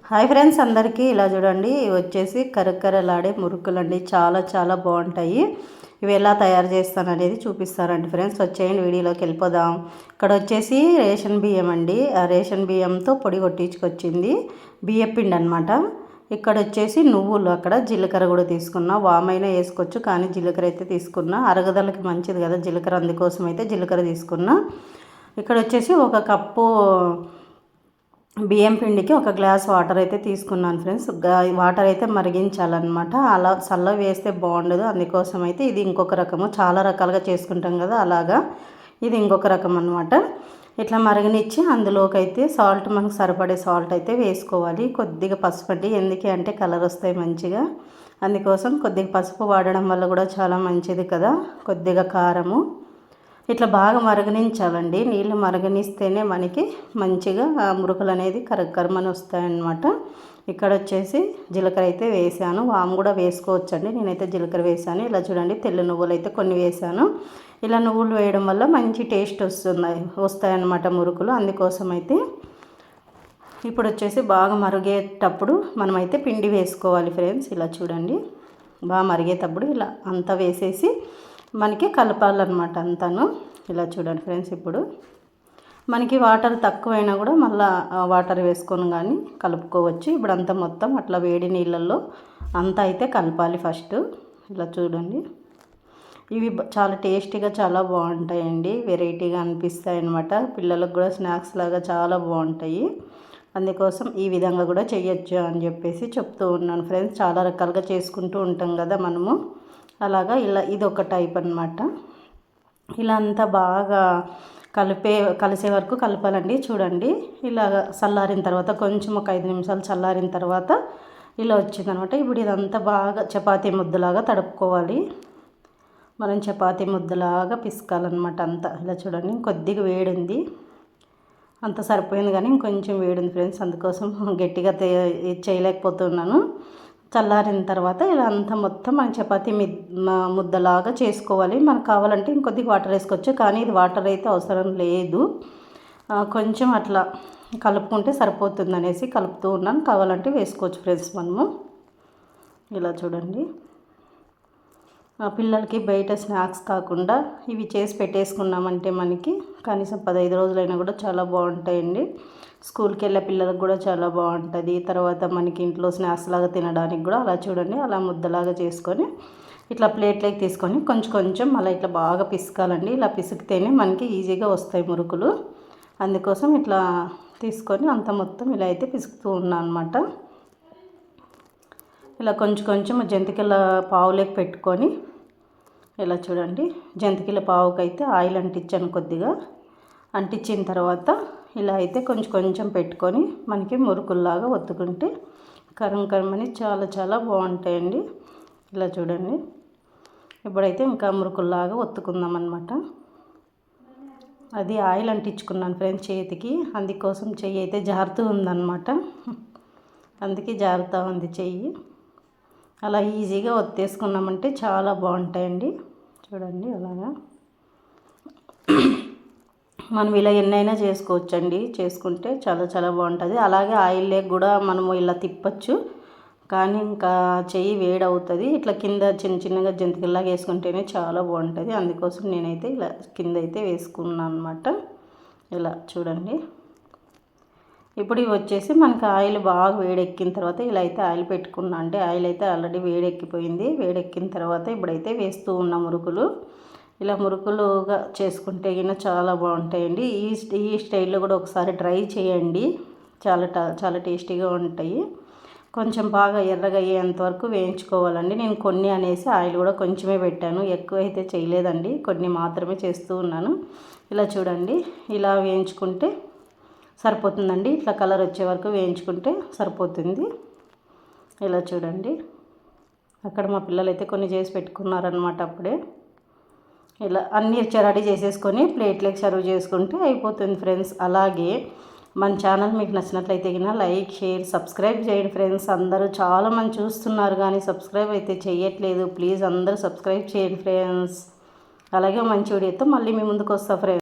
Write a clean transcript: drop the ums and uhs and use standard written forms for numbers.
Hi friends, అందరికీ ఇలా చూడండి. ఇవి వచ్చేసి కరకరలాడే మురుకులు అండి. చాలా చాలా బాగుంటాయి. ఇవి ఎలా తయారు చేస్తాను అనేది చూపిస్తారండి ఫ్రెండ్స్. వచ్చేయండి, వీడియోలోకి వెళ్ళిపోదాం. ఇక్కడ వచ్చేసి రేషన్ బియ్యం అండి. ఆ రేషన్ బియ్యంతో పొడి కొట్టించుకొచ్చింది బియ్యం పిండి అనమాట. ఇక్కడ వచ్చేసి నువ్వులు, అక్కడ జీలకర్ర కూడా తీసుకున్నా. వామైనా వేసుకోవచ్చు, కానీ జీలకర్ర అయితే తీసుకున్నా. అరగదలకి మంచిది కదా జీలకర్ర, అందుకోసం అయితే జీలకర్ర తీసుకున్నా. ఇక్కడ వచ్చేసి ఒక కప్పు బియ్యం పిండికి ఒక గ్లాస్ వాటర్ అయితే తీసుకున్నాను ఫ్రెండ్స్. వాటర్ అయితే మరిగించాలన్నమాట. అలా చల్ల వేస్తే బాగుండదు, అందుకోసం అయితే ఇది ఇంకొక రకము. చాలా రకాలుగా చేసుకుంటాం కదా, అలాగా ఇది ఇంకొక రకం అనమాట. ఇట్లా మరగనిచ్చి అందులోకి అయితే సాల్ట్, మనకు సరిపడే సాల్ట్ అయితే వేసుకోవాలి. కొద్దిగా పసుపు అండి, ఎందుకు అంటే కలర్ వస్తాయి మంచిగా, అందుకోసం కొద్దిగా పసుపు వాడడం వల్ల కూడా చాలా మంచిది కదా. కొద్దిగా కారము, ఇట్లా బాగా మరగనించాలండి. నీళ్ళు మరగనిస్తేనే మనకి మంచిగా మురుకులు అనేది కరకరమని వస్తాయన్నమాట. ఇక్కడ వచ్చేసి జీలకర్ర అయితే వేసాను, వాము కూడా వేసుకోవచ్చండి. నేనైతే జీలకర్ర వేసాను. ఇలా చూడండి, తెల్ల నువ్వులు అయితే కొన్ని వేసాను. ఇలా నువ్వులు వేయడం వల్ల మంచి టేస్ట్ వస్తాయన్నమాట మురుకులు, అందుకోసం అయితే. ఇప్పుడు వచ్చేసి బాగా మరిగేటప్పుడు మనమైతే పిండి వేసుకోవాలి ఫ్రెండ్స్. ఇలా చూడండి, బాగా మరిగేటప్పుడు ఇలా అంతా వేసేసి మనకి కలపాలన్నమాట అంతాను. ఇలా చూడండి ఫ్రెండ్స్, ఇప్పుడు మనకి వాటర్ తక్కువైనా కూడా మళ్ళీ వాటర్ వేసుకొని కానీ కలుపుకోవచ్చు. ఇప్పుడు అంతా మొత్తం అట్లా వేడి నీళ్ళల్లో అంతా అయితే కలపాలి ఫస్ట్. ఇలా చూడండి, ఇవి చాలా టేస్టీగా చాలా బాగుంటాయండి. వెరైటీగా అనిపిస్తాయి అన్నమాట. పిల్లలకు కూడా స్నాక్స్ లాగా చాలా బాగుంటాయి. అందుకోసం ఈ విధంగా కూడా చేయొచ్చు అని చెప్పేసి చెప్తూ ఉన్నాను ఫ్రెండ్స్. చాలా రకాలుగా చేసుకుంటూ ఉంటాం కదా మనము, అలాగా ఇలా ఇది ఒక టైప్ అనమాట. ఇలా అంతా బాగా కలిసే వరకు కలపాలండి. చూడండి, ఇలా చల్లారిన తర్వాత కొంచెం ఒక 5 నిమిషాలు చల్లారిన తర్వాత ఇలా వచ్చిందనమాట. ఇప్పుడు ఇదంతా బాగా చపాతీ ముద్దలాగా తడుపుకోవాలి. మనం చపాతీ ముద్దలాగా పిసుకాలన్నమాట అంతా. ఇలా చూడండి, కొద్దిగా వేడింది, అంత సరిపోయింది, కానీ ఇంకొంచెం వేడింది ఫ్రెండ్స్, అందుకోసం గట్టిగా చేయలేకపోతున్నాను. చల్లారిన తర్వాత ఇలా అంతా మొత్తం మనం చపాతీ ముద్దలాగా చేసుకోవాలి. మనకు కావాలంటే ఇంకొద్దిగా వాటర్ వేసుకోవచ్చు, కానీ ఇది వాటర్ అయితే అవసరం లేదు. కొంచెం అట్లా కలుపుకుంటే సరిపోతుంది అనేసి కలుపుతూ ఉన్నాను. కావాలంటే వేసుకోవచ్చు ఫ్రెండ్స్ మనము. ఇలా చూడండి, పిల్లలకి బయట స్నాక్స్ కాకుండా ఇవి చేసి పెట్టేసుకున్నామంటే మనకి కనీసం 15 రోజులైనా కూడా చాలా బాగుంటాయండి. స్కూల్కి వెళ్ళే పిల్లలకు కూడా చాలా బాగుంటుంది. తర్వాత మనకి ఇంట్లో స్నాక్స్ లాగా తినడానికి కూడా. అలా చూడండి, అలా ముద్దలాగా చేసుకొని ఇట్లా ప్లేట్లోకి తీసుకొని కొంచెం కొంచెం అలా ఇట్లా బాగా పిసకాలండి. ఇలా పిసికితేనే మనకి ఈజీగా వస్తాయి మురుకులు, అందుకోసం ఇట్లా తీసుకొని అంత మొత్తం ఇలా అయితే పిసుకుతూ ఉన్నాను అనమాట. ఇలా కొంచెం కొంచెం జంతికల పావులోకి పెట్టుకొని ఇలా చూడండి, జంతికల పావుకైతే ఆయిల్ అంటించాను కొద్దిగా. అంటించిన తర్వాత ఇలా అయితే కొంచెం కొంచెం పెట్టుకొని మనకి మురుకుల్లాగా ఒత్తుకుంటే కరం కరమని చాలా చాలా బాగుంటాయండి. ఇలా చూడండి, ఇప్పుడైతే ఇంకా మురుకుల్లాగా ఒత్తుకుందాం అన్నమాట. అది ఆయిల్ అంటించుకున్నాను ఫ్రెండ్స్ చేతికి, అందుకోసం చెయ్యి అయితే జారుతూ ఉందన్నమాట. అందుకే జారుతూ ఉంది చెయ్యి. అలా ఈజీగా ఒత్తేసుకున్నామంటే చాలా బాగుంటాయండి. చూడండి, అలాగా మనం ఇలా ఎన్నైనా చేసుకోవచ్చండి. చేసుకుంటే చాలా చాలా బాగుంటుంది. అలాగే ఆయిల్ లేక కూడా మనము ఇలా తిప్పచ్చు, కానీ ఇంకా చెయ్యి వేడవుతుంది. ఇట్లా కింద చిన్న చిన్నగా జంతికల్లాగా వేసుకుంటేనే చాలా బాగుంటుంది. అందుకోసం నేనైతే ఇలా కింద అయితే వేసుకున్నాను అనమాట. ఇలా చూడండి, ఇప్పుడు ఇవి వచ్చేసి మనకి ఆయిల్ బాగా వేడెక్కిన తర్వాత ఇలా అయితే ఆయిల్ పెట్టుకున్నా. అంటే ఆయిల్ అయితే ఆల్రెడీ వేడెక్కిపోయింది. వేడెక్కిన తర్వాత ఇప్పుడైతే వేస్తూ ఉన్న మురుకులు ఇలా మురుకులుగా చేసుకుంటే గిన చాలా బాగుంటాయండి. ఈ స్టైల్లో కూడా ఒకసారి ట్రై చేయండి, చాలా చాలా టేస్టీగా ఉంటాయి. కొంచెం బాగా ఎర్రగా అయ్యేంత వరకు వేయించుకోవాలండి. నేను కొన్ని అనేసి ఆయిల్ కూడా కొంచెమే పెట్టాను, ఎక్కువ అయితే చేయలేదండి, కొన్ని మాత్రమే చేస్తూ ఉన్నాను. ఇలా చూడండి, ఇలా వేయించుకుంటే సరిపోతుందండి. ఇట్లా కలర్ వచ్చే వరకు వేయించుకుంటే సరిపోతుంది. ఇలా చూడండి, అక్కడ మా పిల్లలు అయితే కొన్ని చేసి పెట్టుకున్నారనమాట అప్పుడే. ఇలా అన్నీ రెడీ చేసేసుకొని ప్లేట్లోకి సర్వ్ చేసుకుంటే అయిపోతుంది ఫ్రెండ్స్. అలాగే మన ఛానల్ మీకు నచ్చినట్లయితే కింద లైక్, షేర్, సబ్స్క్రైబ్ చేయండి ఫ్రెండ్స్. అందరూ చాలామంది చూస్తున్నారు కానీ సబ్స్క్రైబ్ అయితే చేయట్లేదు. ప్లీజ్ అందరూ సబ్స్క్రైబ్ చేయండి ఫ్రెండ్స్. అలాగే మంచి వీడియోతో మళ్ళీ మీ ముందుకు వస్తా ఫ్రెండ్స్.